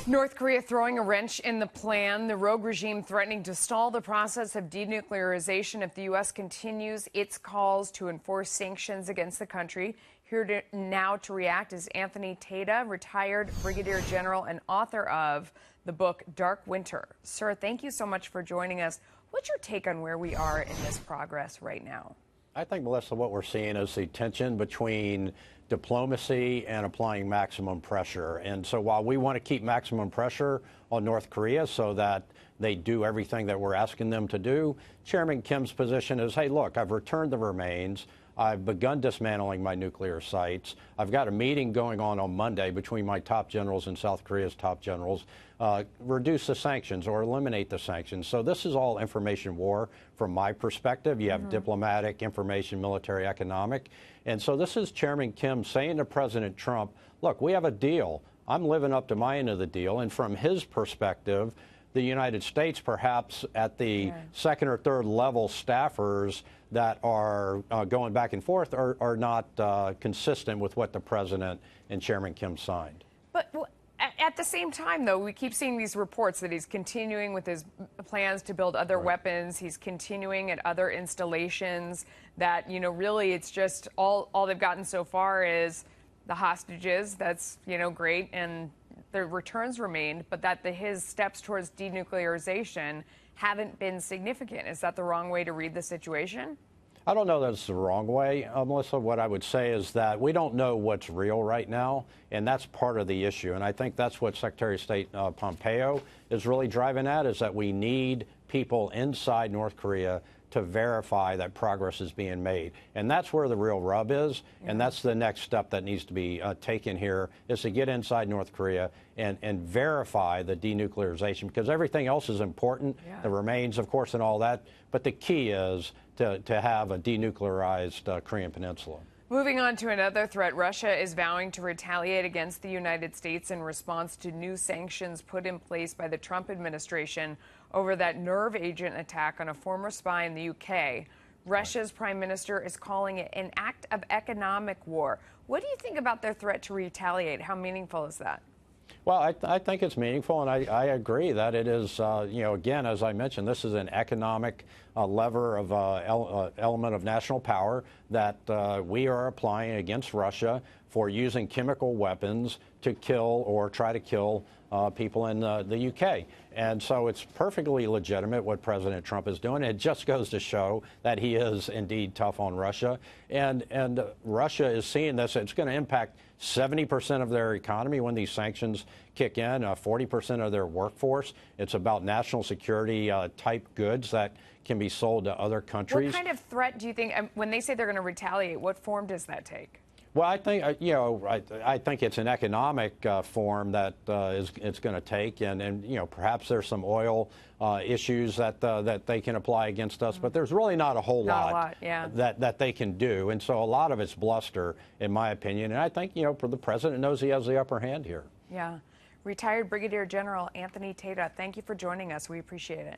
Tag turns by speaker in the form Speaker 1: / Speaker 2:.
Speaker 1: North Korea throwing a wrench in the plan, the rogue regime threatening to stall the process of denuclearization if the U.S. continues its calls to enforce sanctions against the country. Here now to react is Anthony Tata, retired Brigadier General and author of the book Dark Winter. Sir, thank you so much for joining us. What's your take on where we are in this progress right now?
Speaker 2: I think, Melissa, what we're seeing is the tension between diplomacy and applying maximum pressure. And so while we want to keep maximum pressure on North Korea so that they do everything that we're asking them to do, Chairman Kim's position is, hey, look, I've returned the remains. I've begun dismantling my nuclear sites. I've got a meeting going on Monday between my top generals and South Korea's top generals. Reduce the sanctions or eliminate the sanctions. So this is all information war from my perspective. You have diplomatic, information, military, economic. And so this is Chairman Kim saying to President Trump, look, we have a deal. I'm living up to my end of the deal. And from his perspective, the United States, perhaps at the second or third level staffers that are going back and forth are not consistent with what the president and Chairman Kim signed. But
Speaker 1: at the same time, though, we keep seeing these reports that he's continuing with his plans to build other weapons. He's continuing at other installations that, you know, really it's just all they've gotten so far is the hostages. That's, you know, great. And the returns remained, but that his steps towards denuclearization haven't been significant. Is that the wrong way to read the situation?
Speaker 2: I don't know that it's the wrong way, Melissa. What I would say is that we don't know what's real right now, and that's part of the issue. And I think that's what Secretary of State Pompeo is really driving at, is that we need people inside North Korea to verify that progress is being made. And that's where the real rub is, and that's the next step that needs to be taken here, is to get inside North Korea and verify the denuclearization, because everything else is important, the remains, of course, and all that, but the key is to have a denuclearized Korean Peninsula.
Speaker 1: Moving on to another threat, Russia is vowing to retaliate against the United States in response to new sanctions put in place by the Trump administration over that nerve agent attack on a former spy in the UK. Russia's prime minister is calling it an act of economic war. What do you think about their threat to retaliate? How meaningful is that?
Speaker 2: Well, I think it's meaningful, and I agree that it is, you know, again, as I mentioned, this is an economic lever of element of national power that we are applying against Russia for using chemical weapons to kill or try to kill people in the UK. And so it's perfectly legitimate what President Trump is doing. It just goes to show that he is indeed tough on Russia. And Russia is seeing this. It's going to impact 70% of their economy when these sanctions kick in, 40% of their workforce. It's about national security type goods that can be sold to other countries.
Speaker 1: What kind of threat do you think, when they say they're going to retaliate, what form does that take?
Speaker 2: Well, I think, you know, I think it's an economic form that it's going to take, and you know, perhaps there's some oil issues that they can apply against us, but there's really not a whole lot that they can do, and so a lot of it's bluster, in my opinion, and I think, you know, the president knows he has the upper hand here.
Speaker 1: Yeah. Retired Brigadier General Anthony Tata, thank you for joining us. We appreciate it.